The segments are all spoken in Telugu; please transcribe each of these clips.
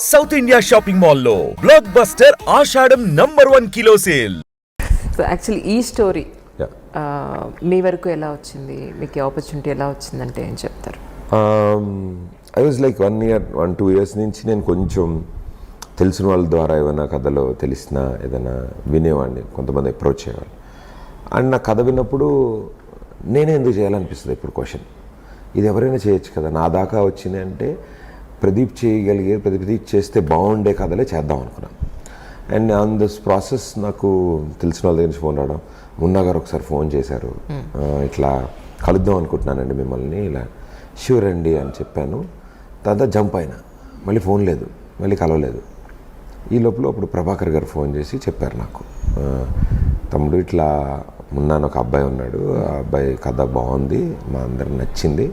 సౌత్ ఇండియా షాపింగ్ మాల్లో బ్లాక్ బస్టర్ ఆషాఢం #1 కిలో సేల్. సో యాక్చువల్లీ ఈ స్టోరీ మీ వరకు ఎలా వచ్చింది, మీకు ఆపర్చునిటీ ఎలా వచ్చిందంటే ఏం చెప్తారు? I was like 1 year 1-2 years నుంచి నేను కొంచెం తెలిసిన వాళ్ళ ద్వారా ఏమైనా కథలో తెలిసిన ఏదైనా వినేవాడిని, కొంతమంది అప్రోచ్ అయ్యేవాళ్ళు. అండ్ నా కథ విన్నప్పుడు నేనే ఎందుకు చేయాలనిపిస్తుంది ఇప్పుడు క్వశ్చన్. ఇది ఎవరైనా చేయొచ్చు కదా, నా దాకా వచ్చింది అంటే ప్రదీప్ చేయగలిగే, ప్రదీప్ చేస్తే బాగుండే కథలే చేద్దాం అనుకున్నాను. అండ్ ఆన్ దిస్ ప్రాసెస్ నాకు తెలిసిన వాళ్ళ దగ్గర నుంచి ఫోన్ రావడం, మున్నా గారు ఒకసారి ఫోన్ చేశారు, ఇట్లా కలుద్దాం అనుకుంటున్నానండి మిమ్మల్ని, ఇలా ష్యూర్ అండి అని చెప్పాను. తర్వాత జంప్ అయినా, మళ్ళీ ఫోన్ లేదు, మళ్ళీ కలవలేదు. ఈ లోపల అప్పుడు ప్రభాకర్ గారు ఫోన్ చేసి చెప్పారు నాకు, తమ్ముడు ఇట్లా మున్నాను ఒక అబ్బాయి ఉన్నాడు, ఆ అబ్బాయి కథ బాగుంది, మా అందరికి నచ్చింది,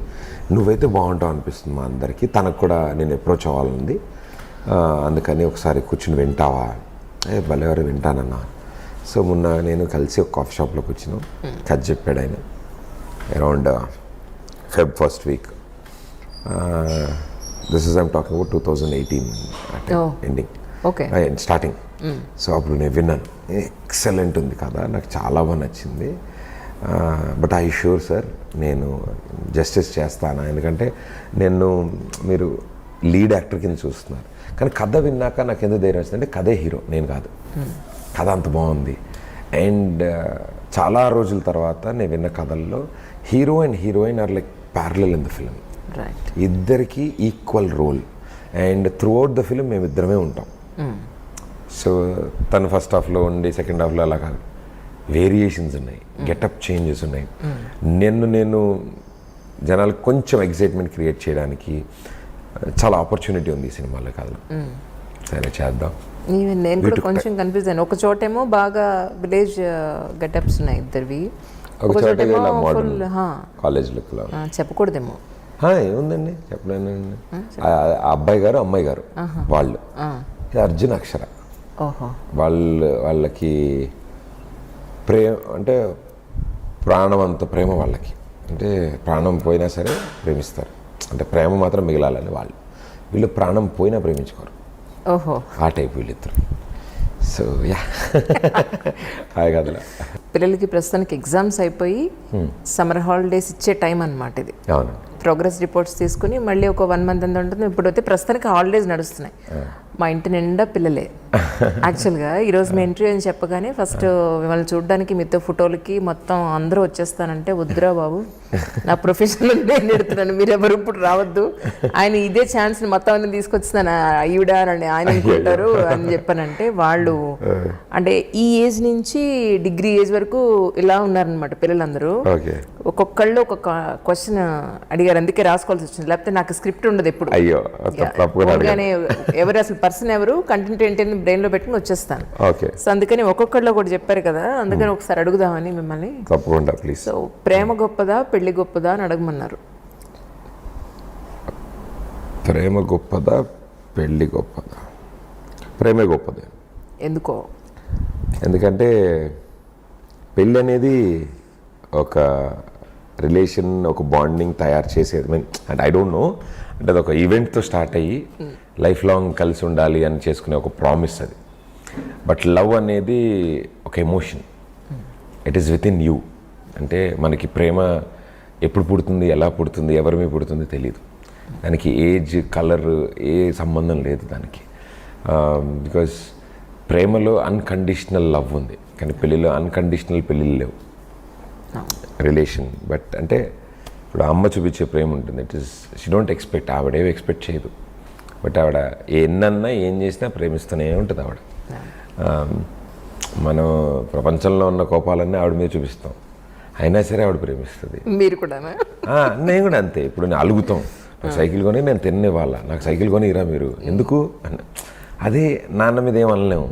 నువ్వైతే బాగుంటావు అనిపిస్తుంది మా అందరికీ, తనకు కూడా నేను అప్రోచ్ అవ్వాలంది, అందుకని ఒకసారి కూర్చుని వింటావా? భలేవారు వింటానన్నా. సో మొన్న నేను కలిసి ఒక కాఫీ షాప్లో కూర్చున్నాం, కథ చెప్పాడు ఆయన. Around Feb 1st week. This is I'm talking about 2018 ending, starting. So అప్పుడు నేను విన్నాను, ఎక్సలెంట్ ఉంది కదా, నాకు చాలా బాగా నచ్చింది, బట్ ఐ షూర్ సార్ నేను జస్టిస్ చేస్తాను, ఎందుకంటే మీరు లీడ్ యాక్టర్ కింద చూస్తున్నారు, కానీ కథ విన్నాక నాకు ఎందుకు ధైర్యం వచ్చిందంటే కథే హీరో, నేను కాదు. కథ అంత బాగుంది. అండ్ చాలా రోజుల తర్వాత నేను విన్న కథల్లో hero and heroine are like parallel in the film. ఇద్దరికి equal role, and throughout the film మేమిద్దరమే ఉంటాం. సో తను ఫస్ట్ హాఫ్లో ఉండి సెకండ్ హాఫ్లో అలా కాదు, వేరియేషన్స్ ఉన్నాయి, గెటప్ చేంజెస్ ఉన్నాయి. నేను జనాలకు కొంచెం ఎగ్జైట్మెంట్ క్రియేట్ చేయడానికి చాలా ఆపర్చునిటీ ఉంది ఈ సినిమాలో కథలో. సరే చేద్దాం. నేను కూడా కొంచెం కన్ఫ్యూజ్ అయ్యాను. ఒక చోటేమో బాగా విలేజ్ గెటప్స్ ఉన్నాయి ఇద్దరివి, ఒక చోట కాలేజ్ లుక్లో. చెప్పకూడదేమో, ఏముందండి చెప్పలేనండి. ఆ అబ్బాయి గారు అమ్మాయి గారు వాళ్ళు అర్జున్ అక్షర, వాళ్ళకి ప్రేమ అంటే ప్రాణం అంత ప్రేమ వాళ్ళకి, అంటే ప్రాణం పోయినా సరే ప్రేమిస్తారు, అంటే ప్రేమ మాత్రం మిగలాలని వీళ్ళు ప్రాణం పోయినా ప్రేమించుకోరు, ఆ టైప్ వీళ్ళిద్దరు. సో యా కదలా. పిల్లలకి ప్రస్తుతానికి ఎగ్జామ్స్ అయిపోయి సమ్మర్ హాలిడేస్ ఇచ్చే టైం అన్నమాట ఇది. అవును, ప్రోగ్రెస్ రిపోర్ట్స్ తీసుకుని మళ్ళీ ఒక 1 month అంత ఉంటుంది. ఇప్పుడు అయితే ప్రస్తుతానికి హాలిడేస్ నడుస్తున్నాయి. మా ఇంటి నిండా పిల్లలే. యాక్చువల్గా ఈరోజు మీ ఇంటర్వ్యూ అని చెప్పగానే ఫస్ట్ మిమ్మల్ని చూడడానికి మీతో ఫోటోలకి మొత్తం అందరూ వచ్చేస్తానంటే, వద్దురా బాబు, నా ప్రొఫెషనల్ నేను ఎడుతున్నాను, మీరెవరు ఇప్పుడు రావద్దు, ఆయన ఇదే ఛాన్స్ని మొత్తం అన్ని తీసుకొచ్చుతాను ఈవిడ అని ఆయన అనుకుంటారు అని చెప్పానంటే, వాళ్ళు అంటే ఈ ఏజ్ నుంచి డిగ్రీ ఏజ్ వరకు ఇలా ఉన్నారనమాట పిల్లలందరూ. ఒక్కొక్కళ్ళు ఒక్కొక్క క్వశ్చన్ అడిగారు, అందుకే రాసుకోవాల్సి వచ్చింది, లేకపోతే నాకు స్క్రిప్ట్ ఉండదు ఎప్పుడు. ఎవరు అసలు పర్సన్ ఎవరు, కంటెంట్ ఏంటి అని బ్రెయిన్లో పెట్టుకుని వచ్చేస్తాను. సో అందుకని ఒక్కొక్కళ్ళు కూడా చెప్పారు కదా, అందుకని ఒకసారి అడుగుదామని మిమ్మల్ని. తప్పకుండా ప్లీజ్. సో ప్రేమ గొప్పదా పెళ్లి గొప్పదా అని అడగమన్నారు. ప్రేమ గొప్పదా పెళ్లి గొప్పదా? ప్రేమే గొప్పదే. ఎందుకో? ఎందుకంటే పెళ్ళి అనేది ఒక రిలేషన్, ఒక బాండింగ్ తయారు చేసేది. అంటే ఐ డోంట్ నో, అంటే అది ఒక ఈవెంట్తో స్టార్ట్ అయ్యి లైఫ్ లాంగ్ కలిసి ఉండాలి అని చేసుకునే ఒక ప్రామిస్ అది. బట్ లవ్ అనేది ఒక emotion, it is with in you. అంటే మనకి ప్రేమ ఎప్పుడు పుడుతుంది, ఎలా పుడుతుంది, ఎవరి మీద పుడుతుంది తెలియదు. దానికి ఏజ్, కలర్ ఏ సంబంధం లేదు దానికి. బికాజ్ ప్రేమలో అన్కండిషనల్ లవ్ ఉంది, కానీ పెళ్ళిలో అన్కండిషనల్ పెళ్ళిళ్ళు లేవు. రిలేషన్ బట్ అంటే ఇప్పుడు అమ్మ చూపించే ప్రేమ ఉంటుంది, it is she don't expect, ఆవిడేవి ఎక్స్పెక్ట్ చేయదు, బట్ ఆవిడ ఎన్నన్నా ఏం చేసినా ప్రేమిస్తూనే ఉంటుంది ఆవిడ. మనం ప్రపంచంలో ఉన్న కోపాలన్నీ ఆవిడ మీద చూపిస్తాం, అయినా సరే ఆవిడ ప్రేమిస్తుంది. మీరు కూడా? నేను కూడా అంతే. ఇప్పుడు నేను అలుగుతాం, నాకు సైకిల్ కొని నేను తినేవాళ్ళ, నాకు సైకిల్ కొని ఇరా మీరు ఎందుకు, అదే నాన్న మీద ఏం అనలేము,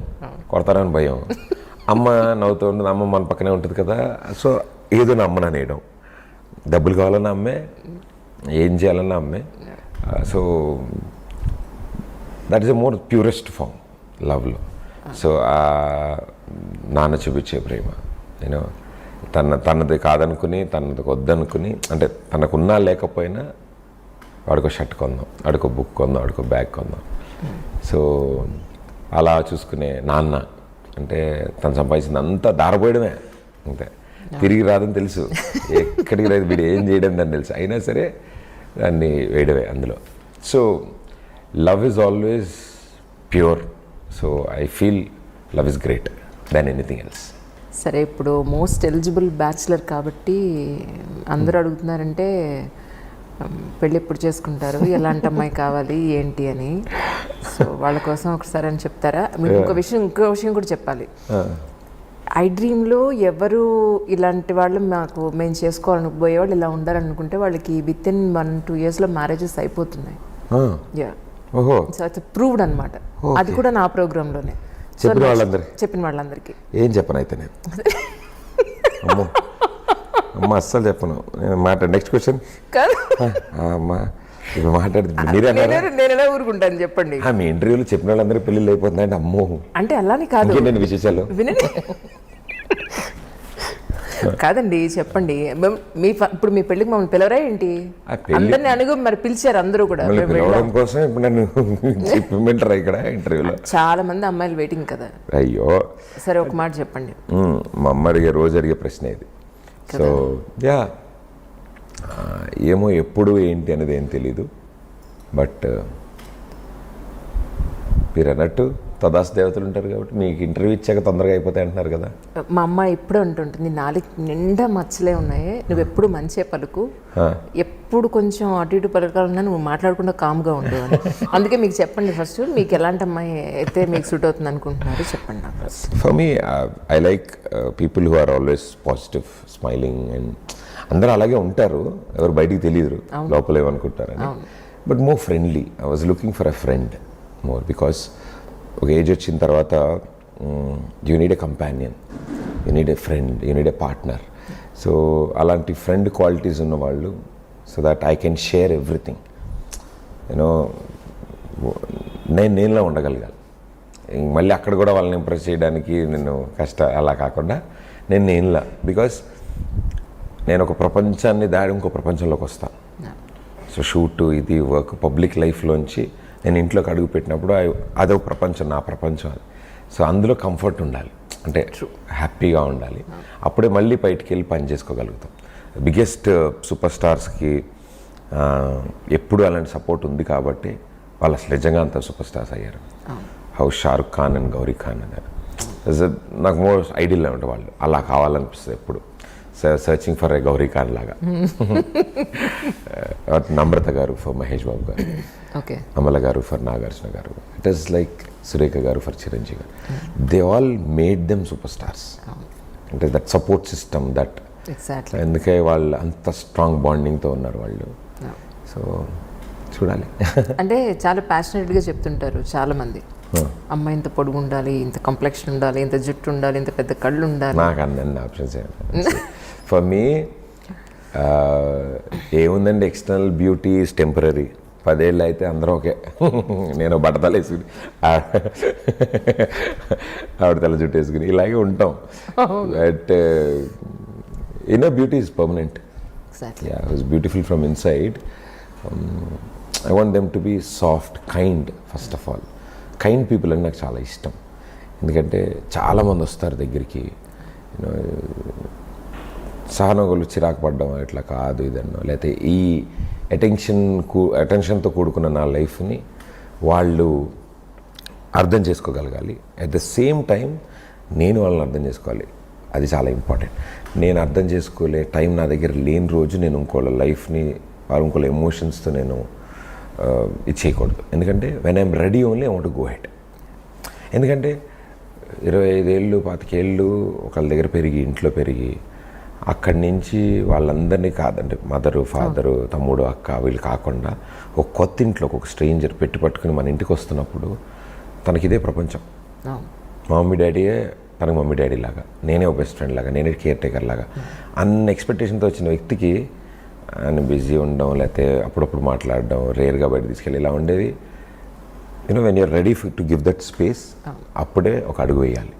కొడతారని భయం. అమ్మ నవ్వుతూ ఉంటుంది, అమ్మ మన పక్కనే ఉంటుంది కదా, సో ఏదో నా అమ్మని అనేయడం, డబ్బులు కావాలన్నా అమ్మే, ఏం చేయాలన్నా అమ్మే. So that is a more purest form లవ్లో. సో నాన్న చూపించే ప్రేమ, నేను తనది కాదనుకుని, తనది వద్దనుకుని, అంటే తనకున్నా లేకపోయినా వాడికో షర్ట్ కొందాం, వాడికో బుక్ కొందాం, వాడికో బ్యాగ్ కొందాం, సో అలా చూసుకునే నాన్న అంటే తను సంపాదించింది అంతా దారపోయడమే, అంతే. తిరిగి రాదని తెలుసు, ఎక్కడికి లేదు, వీడు ఏం చేయడం దాన్ని తెలుసు, అయినా సరే దాన్ని వేయడమే అందులో. So love is always pure. So I feel love is great than anything else. సరే, ఇప్పుడు మోస్ట్ ఎలిజిబుల్ బ్యాచులర్ కాబట్టి అందరూ అడుగుతున్నారంటే పెళ్ళి ఎప్పుడు చేసుకుంటారు, ఎలాంటి అమ్మాయి కావాలి ఏంటి అని. సో వాళ్ళ కోసం ఒకసారి అని చెప్తారా? మీకు ఇంకో విషయం కూడా చెప్పాలి. ఐ డ్రీమ్లో ఎవరు ఇలాంటి వాళ్ళు మేము చేసుకోవాలని పోయేవాళ్ళు ఇలా ఉండాలనుకుంటే వాళ్ళకి విత్ ఇన్ 1-2 yearsలో మ్యారేజెస్ అయిపోతున్నాయి. ఓహో, సో అది ప్రూవ్డ్ అనమాట. అది కూడా నా ప్రోగ్రాంలోనే చెప్పిన వాళ్ళందరికీ. ఏం చెప్పను అయితే నేను అమ్మ అస్సలు చెప్పను మాట. Next question. అమ్మా ఇప్పుడు మాట్లాడుతుంది మీరే నేను ఎలా ఊరుకుంటాను చెప్పండి. మీ ఇంటర్వ్యూలో చెప్పిన వాళ్ళందరూ పెళ్ళిళ్ళు అయిపోతున్నాయంటే అమ్మో అంటే అలానే కాదు, నేను విశేషాలు వినండి. కాదండి చెప్పండి. ఇప్పుడు మీ పెళ్ళికి మమ్మల్ని పిలవరా ఏంటి? అందరిని అడుగు మరి పిలిచారు అందరూ కూడా. పిలవడం కోసం ఇప్పుడు నన్ను చెప్పమంటారా ఇక్కడ ఇంటర్వ్యూలో? చాలా మంది అమ్మాయిలు వెయిటింగ్ కదా. అయ్యో సరే ఒక మాట చెప్పండి. మా అమ్మ అడిగే రోజు అడిగే ప్రశ్న ఇది. సో యా ఏమో ఎప్పుడు ఏంటి అనేది ఏం తెలీదు. బట్ మీరు అన్నట్టు తదాస్ దేవతలు ఉంటారు కాబట్టి మీకు ఇంటర్వ్యూ ఇచ్చాక తొందరగా అయిపోతాయి అంటున్నారు కదా. మా అమ్మ ఎప్పుడు అంటుంటుంది, నాలుగు నిండా మచ్చలే ఉన్నాయి, నువ్వు ఎప్పుడు మంచిగా పలుకు, ఎప్పుడు కొంచెం అటు ఇటు పలకాలన్నా నువ్వు మాట్లాడకుండా కామ్గా ఉండు అని. అందుకే మీకు చెప్పండి ఫస్ట్, మీకు ఎలాంటి అమ్మాయి అయితే మీకు సూట్ అవుతుంది అనుకుంటున్నారు చెప్పండి నాకు first. For me I like people who are always positive, smiling. And అందరూ అలాగే ఉంటారు, ఎవరు బయటికి తెలియదు లోపల ఏమనుకుంటారని. But more friendly. I was looking for a friend more, because ఒక ఏజ్ వచ్చిన తర్వాత you need a companion, you need a friend, you need a partner. So అలాంటి ఫ్రెండ్ క్వాలిటీస్ ఉన్నవాళ్ళు, so that I can share everything. You know నేనులా ఉండగలగాలి. మళ్ళీ అక్కడ కూడా వాళ్ళని ఇంప్రెస్ చేయడానికి నేను అలా కాకుండా నేనులా, బికాస్ నేను ఒక ప్రపంచాన్ని దాడి ఇంకో ప్రపంచంలోకి వస్తాను. సో షూట్ ఇది వర్క్ పబ్లిక్ లైఫ్లోంచి నేను ఇంట్లోకి అడుగు పెట్టినప్పుడు అదో ప్రపంచం, నా ప్రపంచం అది. సో అందులో కంఫర్ట్ ఉండాలి, అంటే హ్యాపీగా ఉండాలి. అప్పుడే మళ్ళీ బయటికి వెళ్ళి పని చేసుకోగలుగుతాం. బిగ్గెస్ట్ సూపర్ స్టార్స్కి ఎప్పుడు అలాంటి సపోర్ట్ ఉంది కాబట్టి వాళ్ళు అసలు నిజంగా అంత సూపర్ స్టార్స్ అయ్యారు. హౌ షారుఖ్ ఖాన్ అండ్ గౌరీ ఖాన్ అన్నారు. నాకు మోర్ ఐడియల్ అంటే వాళ్ళు అలా కావాలనిపిస్తుంది ఎప్పుడు. Searching for a Gauri Khan లాగా. నమ్రత గారు ఫర్ మహేష్ బాబు గారు, అమల గారు ఫర్ నాగార్జున గారు, ఇట్ ఈస్ లైక్ సురేఖ గారు ఫర్ చిరంజీవి గారు. They all made them super stars. అంటే దట్ సపోర్ట్ సిస్టమ్ దట్, ఎందుకే వాళ్ళు అంత స్ట్రాంగ్ బాండింగ్తో ఉన్నారు వాళ్ళు. సో చూడాలి. అంటే చాలా ప్యాషనెట్గా చెప్తుంటారు చాలామంది, అమ్మాయి ఇంత పొడుగు ఉండాలి, ఇంత కంప్లెక్షన్ ఉండాలి, ఇంత జుట్టు ఉండాలి, ఇంత పెద్ద కళ్ళు ఉండాలి. నాకు అన్ని ఆప్షన్స్ ఫర్ మీ ఏముందండి, ఎక్స్టర్నల్ బ్యూటీ ఈజ్ టెంపరీ. 10 ఏళ్ళు అయితే అందరం ఓకే. నేను బట్టతలు వేసుకుని ఆవిడ తల జుట్టు వేసుకుని ఇలాగే ఉంటాం. But inner beauty is permanent. Yeah, it's beautiful from inside. I want them to be soft, kind. First of all kind people అని నాకు చాలా ఇష్టం. ఎందుకంటే చాలామంది వస్తారు దగ్గరికి, యూనో సహనగోలు చిరాకు పడ్డం ఇట్లా కాదు ఇదన్నో, లేకపోతే ఈ అటెన్షన్తో కూడుకున్న నా లైఫ్ని వాళ్ళు అర్థం చేసుకోగలగాలి. అట్ ద సేమ్ టైం నేను వాళ్ళని అర్థం చేసుకోవాలి. అది చాలా ఇంపార్టెంట్. నేను అర్థం చేసుకోలే టైం నా దగ్గర లేని రోజు నేను ఇంకోళ్ళ లైఫ్ని, ఇంకోళ్ళ ఎమోషన్స్తో నేను ఇది చేయకూడదు. ఎందుకంటే when I'm ready only I want to go head. ఎందుకంటే 25 ఏళ్ళు 25 ఏళ్ళు ఒకళ్ళ దగ్గర పెరిగి, ఇంట్లో పెరిగి, అక్కడి నుంచి వాళ్ళందరినీ కాదంటే మదరు, ఫాదరు, తమ్ముడు, అక్క వీళ్ళు కాకుండా ఒక కొత్త ఇంట్లో ఒక స్ట్రేంజర్ పట్టుకుని మన ఇంటికి వస్తున్నప్పుడు తనకిదే ప్రపంచం. మా మమ్మీ డాడీయే తనకు మమ్మీ డాడీ లాగా, నేనే ఒక బెస్ట్ ఫ్రెండ్ లాగా, నేనే కేర్ టేకర్ లాగా అన్న ఎక్స్పెక్టేషన్తో వచ్చిన వ్యక్తికి ఆయన బిజీ ఉండడం, లేకపోతే అప్పుడప్పుడు మాట్లాడడం, రేర్గా బయట తీసుకెళ్ళి ఇలా ఉండేది. You know when you're ready to give that space, అప్పుడే ఒక అడుగు వేయాలి.